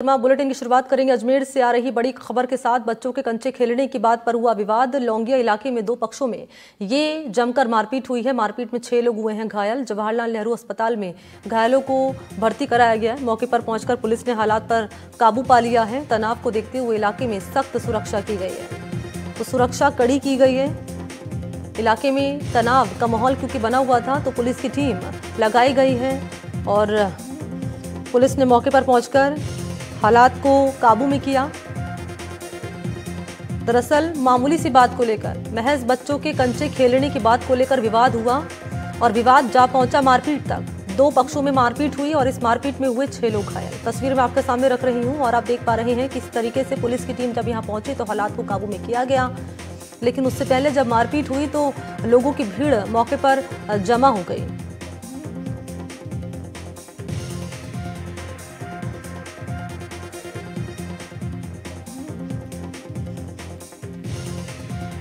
Bulletin की शुरुआत करेंगे। अजमेर से आ रही बड़ी खबर के साथ बच्चों के कंचे खेलने की बात पर हुआ विवाद। लौंगिया इलाके में दो पक्षों में ये जमकर मारपीट हुई है। मारपीट में 6 लोग हुए हैं घायल। जवाहरलाल नेहरू अस्पताल में घायलों को भर्ती कराया गया है। मौके पर पहुंचकर पुलिस ने हालात पर काबू पा लिया है। तनाव को देखते हुए इलाके में सख्त सुरक्षा की गई है, तो सुरक्षा कड़ी की गई है। इलाके में तनाव का माहौल क्योंकि बना हुआ था, तो पुलिस की टीम लगाई गई है और पुलिस ने मौके पर पहुंचकर हालात को काबू में किया। दरअसल मामूली सी बात को लेकर, महज बच्चों के कंचे खेलने की बात को लेकर विवाद हुआ और विवाद जा पहुंचा मारपीट तक। दो पक्षों में मारपीट हुई और इस मारपीट में हुए 6 लोग घायल। तस्वीर मैं आपके सामने रख रही हूं और आप देख पा रहे हैं किस तरीके से पुलिस की टीम जब यहां पहुंची तो हालात को काबू में किया गया। लेकिन उससे पहले जब मारपीट हुई तो लोगों की भीड़ मौके पर जमा हो गई।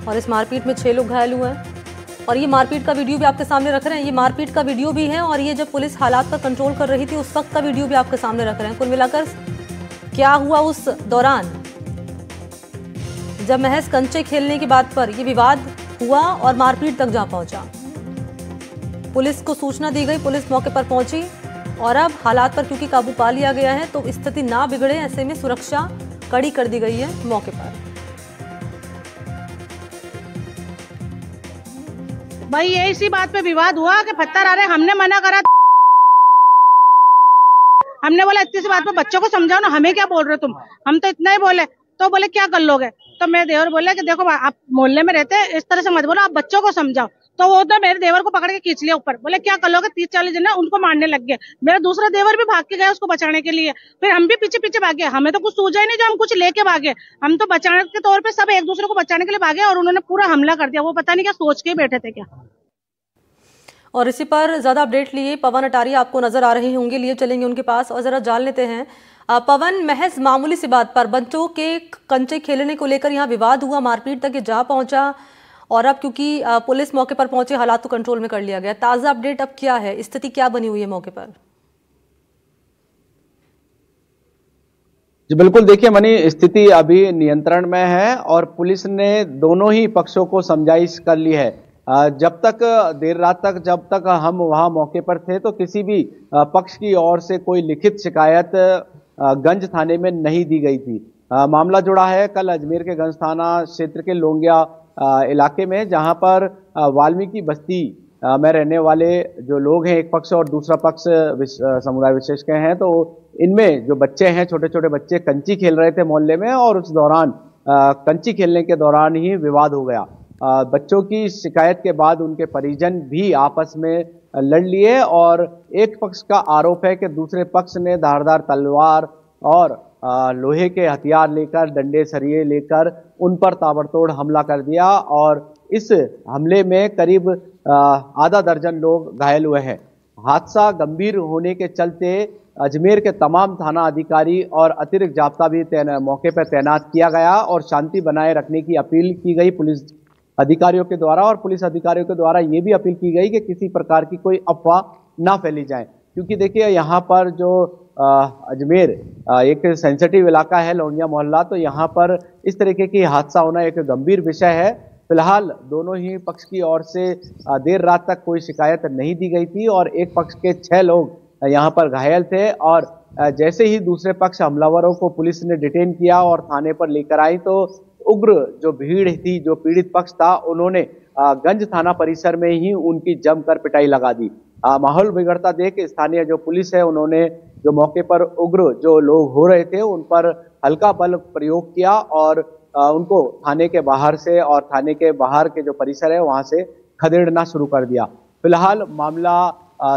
और इस मारपीट में 6 लोग घायल हुए हैं और ये मारपीट का वीडियो भी आपके सामने रख रहे हैं। ये मारपीट का वीडियो भी है और ये जब पुलिस हालात पर कंट्रोल कर रही थी उस वक्त का वीडियो भी आपके सामने रख रहे हैं। कुल मिलाकर क्या हुआ उस दौरान, जब महज कंचे खेलने की बात पर यह विवाद हुआ और मारपीट तक जा पहुंचा। पुलिस को सूचना दी गई, पुलिस मौके पर पहुंची और अब हालात पर क्योंकि काबू पा लिया गया है तो स्थिति ना बिगड़े ऐसे में सुरक्षा कड़ी कर दी गई है मौके पर। भाई ये इसी बात पे विवाद हुआ कि पत्थर आ रहे, हमने मना करा। हमने बोला इतनी सी बात पे बच्चों को समझाओ ना, हमें क्या बोल रहे हो तुम, हम तो इतना ही बोले। तो बोले क्या कर लोगे। तो मेरे देवर बोले कि देखो आप मोहल्ले में रहते हैं, इस तरह से मत बोलो, आप बच्चों को समझाओ। तो वो तो मेरे देवर को पकड़ के खींच लिया ऊपर, बोले क्या कर लोगे। 30-40 जन उनको मारने लग गए। मेरा दूसरा देवर भी भाग के गया उसको बचाने के लिए, फिर हम भी पीछे पीछे भागे। हमें तो कुछ सूझा ही नहीं जो हम कुछ लेके भागे। हम तो बचाने के तौर पे सब एक दूसरे को बचाने के लिए भागे और उन्होंने पूरा हमला कर दिया। वो पता नहीं क्या सोच के बैठे थे क्या। और इसी पर ज्यादा अपडेट लिए पवन अटारिया आपको नजर आ रहे होंगे, लिए चलेंगे उनके पास और जरा जान लेते हैं। पवन, महज मामूली सी बात पर बच्चों के कंचे खेलने को लेकर यहाँ विवाद हुआ, मारपीट तक ये जा पहुंचा और अब क्योंकि पुलिस मौके पर पहुंचे हालात को कंट्रोल में कर लिया गया। ताजा अपडेट अब क्या है, स्थिति क्या बनी हुई है मौके पर? जी बिल्कुल, देखिए मनी, स्थिति अभी नियंत्रण में है और पुलिस ने दोनों ही पक्षों को समझाइश कर ली है। जब तक देर रात तक जब तक हम वहां मौके पर थे तो किसी भी पक्ष की ओर से कोई लिखित शिकायत गंज थाने में नहीं दी गई थी। मामला जुड़ा है कल अजमेर के गंज थाना क्षेत्र के लौंगिया इलाके में, जहां पर वाल्मीकि बस्ती में रहने वाले जो लोग हैं, एक पक्ष और दूसरा पक्ष समुदाय विशेष के हैं, तो इनमें जो बच्चे हैं, छोटे छोटे बच्चे कंची खेल रहे थे मोहल्ले में और उस दौरान कंची खेलने के दौरान ही विवाद हो गया। बच्चों की शिकायत के बाद उनके परिजन भी आपस में लड़ लिए और एक पक्ष का आरोप है कि दूसरे पक्ष ने धारदार तलवार और लोहे के हथियार लेकर, डंडे सरिये लेकर उन पर ताबड़तोड़ हमला कर दिया और इस हमले में करीब आधा दर्जन लोग घायल हुए हैं। हादसा गंभीर होने के चलते अजमेर के तमाम थाना अधिकारी और अतिरिक्त जाब्ता भी मौके पर तैनात किया गया और शांति बनाए रखने की अपील की गई पुलिस अधिकारियों के द्वारा। और पुलिस अधिकारियों के द्वारा ये भी अपील की गई कि किसी प्रकार की कोई अफवाह ना फैली जाए, क्योंकि देखिए यहाँ पर जो अजमेर एक सेंसिटिव इलाका है, लौंगिया मोहल्ला, तो यहाँ पर इस तरीके की हादसा होना एक गंभीर विषय है। फिलहाल दोनों ही पक्ष की ओर से देर रात तक कोई शिकायत नहीं दी गई थी और एक पक्ष के 6 लोग यहाँ पर घायल थे और जैसे ही दूसरे पक्ष हमलावरों को पुलिस ने डिटेन किया और थाने पर लेकर आई तो उग्र जो भीड़ थी, जो पीड़ित पक्ष था, उन्होंने गंज थाना परिसर में ही उनकी जमकर पिटाई लगा दी। माहौल बिगड़ता देख स्थानीय जो पुलिस है, उन्होंने जो मौके पर उग्र जो लोग हो रहे थे उन पर हल्का बल प्रयोग किया और उनको थाने के बाहर से और थाने के बाहर के जो परिसर है वहां से खदेड़ना शुरू कर दिया। फिलहाल मामला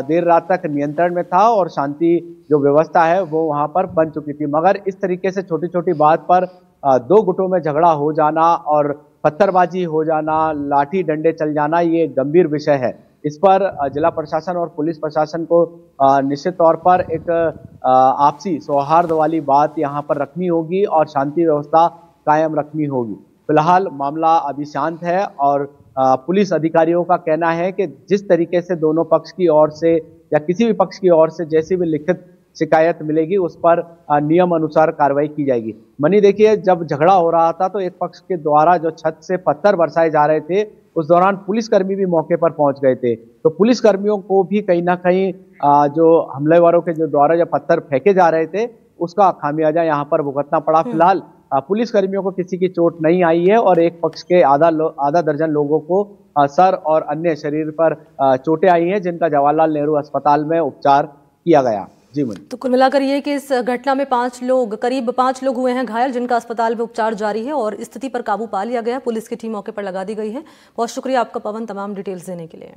देर रात तक नियंत्रण में था और शांति जो व्यवस्था है वो वहां पर बन चुकी थी, मगर इस तरीके से छोटी छोटी बात पर दो गुटों में झगड़ा हो जाना और पत्थरबाजी हो जाना, लाठी डंडे चल जाना, ये गंभीर विषय है। इस पर जिला प्रशासन और पुलिस प्रशासन को निश्चित तौर पर एक आपसी सौहार्द वाली बात यहाँ पर रखनी होगी और शांति व्यवस्था कायम रखनी होगी। फिलहाल मामला अभी शांत है और पुलिस अधिकारियों का कहना है कि जिस तरीके से दोनों पक्ष की ओर से या किसी भी पक्ष की ओर से जैसी भी लिखित शिकायत मिलेगी उस पर नियम अनुसार कार्रवाई की जाएगी। मनी देखिए, जब झगड़ा हो रहा था तो एक पक्ष के द्वारा जो छत से पत्थर बरसाए जा रहे थे, उस दौरान पुलिसकर्मी भी मौके पर पहुंच गए थे। तो पुलिसकर्मियों को भी कहीं ना कहीं जो हमलावरों के जो द्वारा जो पत्थर फेंके जा रहे थे उसका खामियाजा यहाँ पर भुगतना पड़ा। फिलहाल पुलिसकर्मियों को किसी की चोट नहीं आई है और एक पक्ष के आधा दर्जन लोगों को सर और अन्य शरीर पर चोटें आई हैं, जिनका जवाहरलाल नेहरू अस्पताल में उपचार किया गया। जी मनी। तो कुल मिलाकर ये कि इस घटना में करीब 5 लोग हुए हैं घायल, जिनका अस्पताल में उपचार जारी है और स्थिति पर काबू पा लिया गया। पुलिस की टीम मौके पर लगा दी गई है। बहुत शुक्रिया आपका पवन, तमाम डिटेल्स देने के लिए।